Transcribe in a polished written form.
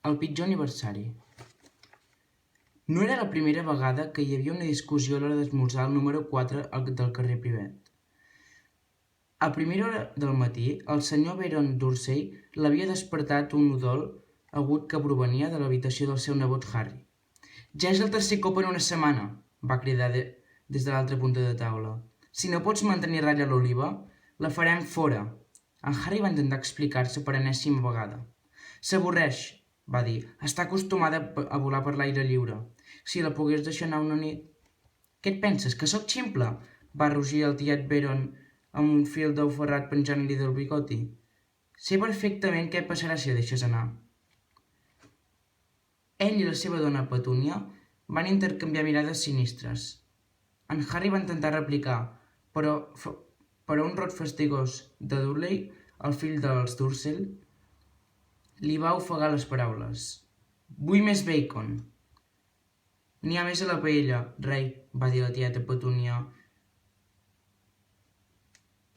El pitjor aniversari. No era la primera vegada que hi havia una discussió a l'hora d'esmorzar al número 4 del carrer Privet. A primera hora del matí, el senyor Baron D'Ursay l'havia despertat un udol agut que provenia de l'habitació del seu nebot Harry. «Ja és el tercer cop en una setmana», va cridar des de l'altra punta de taula. «Si no pots mantenir ratlla l'oliva, la farem fora». En Harry va intentar explicar-se per enèsima vegada. «S'avorreix», va dir. «Està acostumada a volar per l'aire lliure. Si la pogués deixar anar una nit...» «Què et penses, que sóc ximple?», va rugir el tiet Baron amb un fil d'ou ferrat penjant-li del bigoti. «Sé perfectament què passarà si la deixes anar». Ell i la seva dona Petúnia van intercanviar mirades sinistres. En Harry va intentar replicar, però un rot fastigós de Dudley, el fill dels Dursley, li va ofegar les paraules. «Vull més bacon». «N'hi ha més a la paella, rei», va dir la tieta Petúnia,